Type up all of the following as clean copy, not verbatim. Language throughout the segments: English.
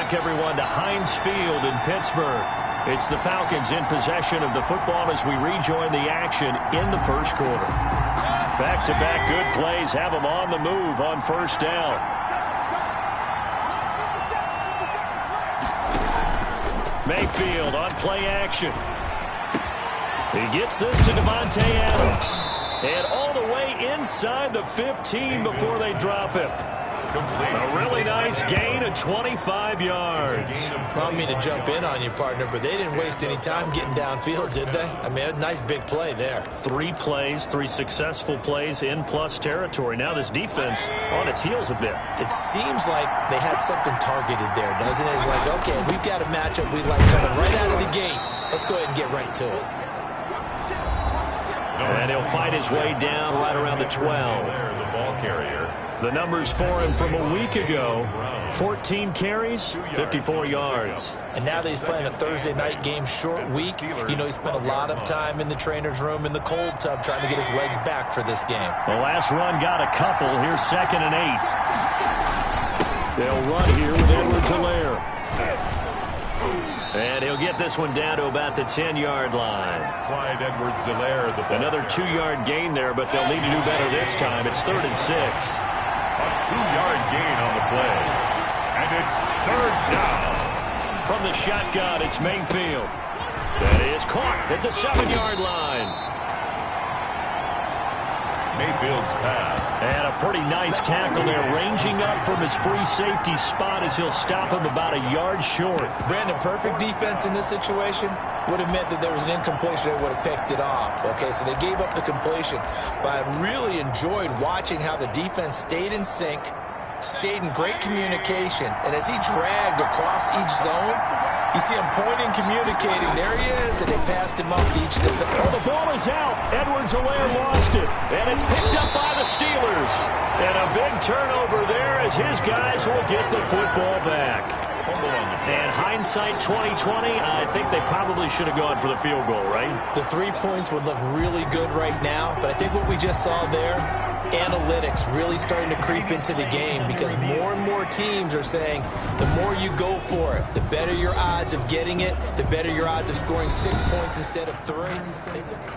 back, everyone, to Heinz Field in Pittsburgh. It's the Falcons in possession of the football as we rejoin the action in the first quarter. Back-to-back good plays have them on the move on first down. Mayfield on play action. He gets this to Davante Adams. And all the way inside the 15 before they drop him. A really nice gain of 25 yards. I don't mean to jump in on you, partner, but they didn't waste any time getting downfield, did they? I mean, a nice big play there. 3 plays, 3 successful plays in plus territory. Now this defense on its heels a bit. It seems like they had something targeted there, doesn't it? It's like, okay, we've got a matchup we like coming right out of the gate. Let's go ahead and get right to it. And he'll fight his way down right around the 12. The ball carrier. The numbers for him from a week ago, 14 carries, 54 yards. And now that he's playing a Thursday night game, short week, you know, he spent a lot of time in the trainer's room in the cold tub trying to get his legs back for this game. The last run got a couple. Here's 2nd and 8. They'll run here with Edwards-Helaire. And he'll get this one down to about the 10-yard line. Clyde Edwards-Helaire. Another 2-yard gain there, but they'll need to do better this time. It's 3rd and 6. A 2-yard gain on the play. And it's 3rd down. From the shotgun, it's Mayfield. That is caught at the 7-yard line. Mayfield's pass. And a pretty nice tackle there, ranging up from his free safety spot as he'll stop him about a yard short. Brandon, perfect defense in this situation would have meant that there was an incompletion that would have picked it off. Okay, so they gave up the completion. But I really enjoyed watching how the defense stayed in sync, stayed in great communication, and as he dragged across each zone, you see him pointing, communicating. There he is, and they passed him up to each defender. Oh, the ball is out. Edwards-Helaire lost it, and it's picked up by the Steelers. And a big turnover there as his guys will get the football back. And hindsight 2020, I think they probably should have gone for the field goal, right? The 3 points would look really good right now, but I think what we just saw there, analytics really starting to creep into the game because more and more teams are saying the more you go for it, the better your odds of getting it, the better your odds of scoring 6 points instead of 3. They took it.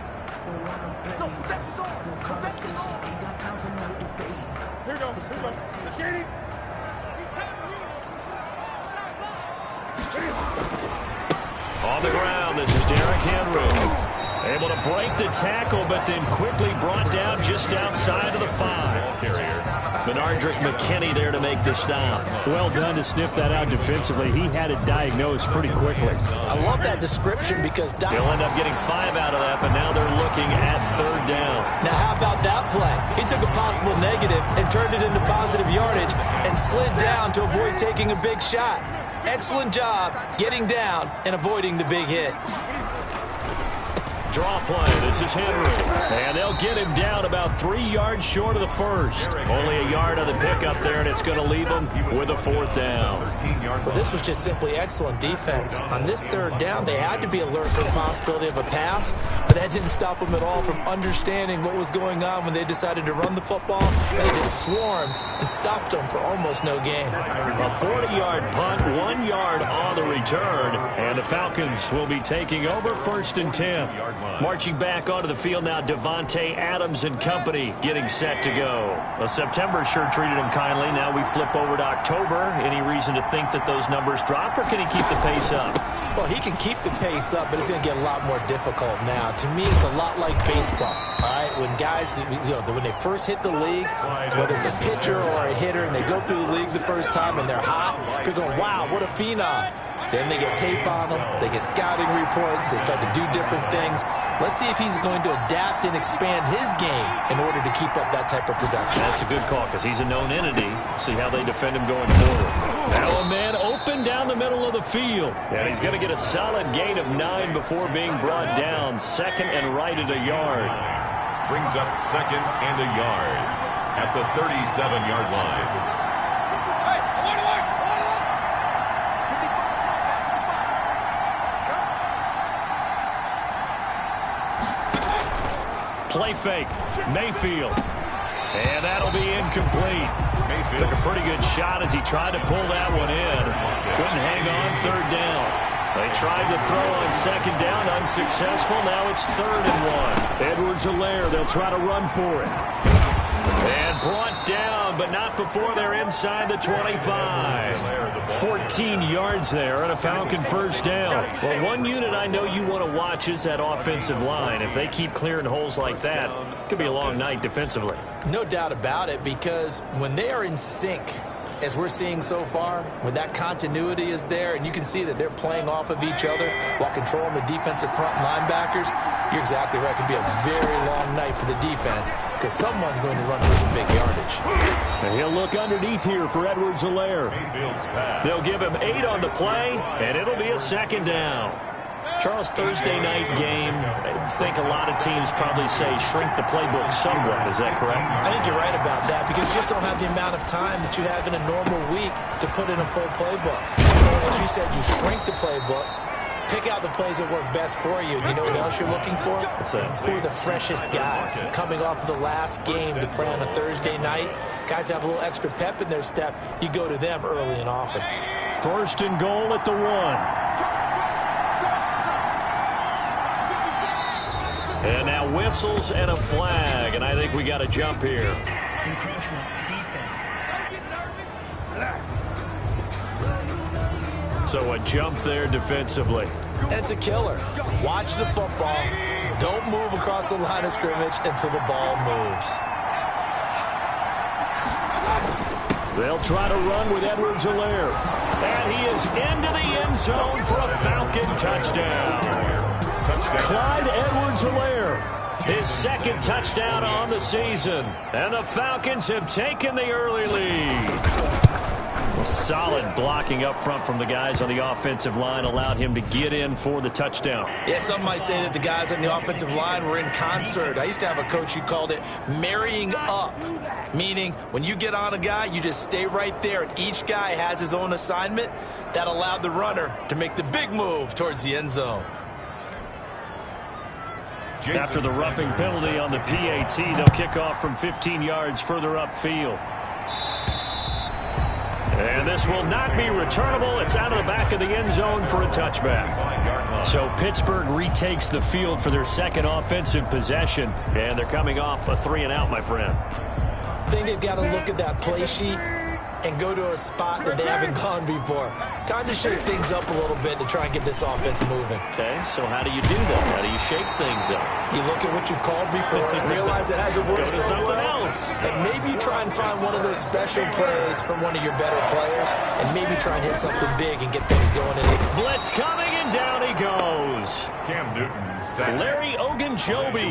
Here goes. On the ground, this is Derrick Henry. Able to break the tackle, but then quickly brought down just outside of the 5. Benardrick McKinney there to make the stop. Well done to sniff that out defensively. He had it diagnosed pretty quickly. I love that description because they'll end up getting 5 out of that, but now they're looking at 3rd down. Now, how about that play? He took a possible negative and turned it into positive yardage and slid down to avoid taking a big shot. Excellent job getting down and avoiding the big hit. Draw play. This is Henry. And they'll get him down about 3 yards short of the first. Only a yard on the pickup there, and it's going to leave him with a 4th down. Well, this was just simply excellent defense. On this 3rd down, they had to be alert for the possibility of a pass, but that didn't stop them at all from understanding what was going on when they decided to run the football, and they just swarmed and stopped them for almost no gain. A 40-yard punt, 1 yard on the return, and the Falcons will be taking over 1st and 10. Marching back onto the field now, Davante Adams and company getting set to go. Well, September sure treated him kindly. Now we flip over to October. Any reason to think that those numbers drop, or can he keep the pace up? Well, he can keep the pace up, but it's going to get a lot more difficult now. To me, it's a lot like baseball, all right? When guys, when they first hit the league, whether it's a pitcher or a hitter, and they go through the league the first time and they're hot, they're going, wow, what a phenom. Then they get tape on them, they get scouting reports, they start to do different things. Let's see if he's going to adapt and expand his game in order to keep up that type of production. That's a good call because he's a known entity. See how they defend him going forward. Now a man open down the middle of the field. And he's going to get a solid gain of 9 before being brought down. 2nd and right at a yard. Brings up 2nd and a yard at the 37-yard line. Play fake. Mayfield. And that'll be incomplete. Took a pretty good shot as he tried to pull that one in. Couldn't third down. They tried to throw on second down, unsuccessful. Now it's 3rd and 1. Edwards-Helaire, they'll try to run for it. And brought down, but not before they're inside the 25. 14 yards there and a Falcon first down. Well, one unit I know you want to watch is that offensive line. If they keep clearing holes like that, it could be a long night defensively. No doubt about it, because when they are in sync, as we're seeing so far, when that continuity is there and you can see that they're playing off of each other while controlling the defensive front linebackers, you're exactly right. It could be a very long night for the defense because someone's going to run for some big yardage. And he'll look underneath here for Edwards-Helaire. They'll give him 8 on the play, and it'll be a 2nd down. Charles, Thursday night game, I think a lot of teams probably say shrink the playbook somewhat. Is that correct? I think you're right about that because you just don't have the amount of time that you have in a normal week to put in a full playbook. So as you said, you shrink the playbook, pick out the plays that work best for you. You know what else you're looking for? What's that? Who are the freshest guys coming off of the last game to play on a Thursday night? Guys have a little extra pep in their step. You go to them early and often. 1st and goal at the 1. And now whistles and a flag, and I think we got a jump here. Encroachment, defense. So a jump there defensively. And it's a killer. Watch the football. Don't move across the line of scrimmage until the ball moves. They'll try to run with Edwards-Helaire. And he is into the end zone for a Falcon touchdown. Clyde Edwards-Helaire, his 2nd touchdown on the season. And the Falcons have taken the early lead. Solid blocking up front from the guys on the offensive line allowed him to get in for the touchdown. Yeah, some might say that the guys on the offensive line were in concert. I used to have a coach who called it marrying up, meaning when you get on a guy, you just stay right there, and each guy has his own assignment. That allowed the runner to make the big move towards the end zone. After the roughing penalty on the PAT, they'll kick off from 15 yards further upfield. And this will not be returnable. It's out of the back of the end zone for a touchback. So Pittsburgh retakes the field for their 2nd offensive possession. And they're coming off a 3-and-out, my friend. I think they've got to look at that play sheet and go to a spot that they haven't gone before. Time to shake things up a little bit to try and get this offense moving. Okay, so how do you do that? How do you shake things up? You look at what you've called before and realize it hasn't worked so well. Else. And maybe you try and find one of those special plays from one of your better players and maybe try and hit something big and get things going in. Blitz coming, and down he goes. Cam Newton sacked. Larry Ogunjobi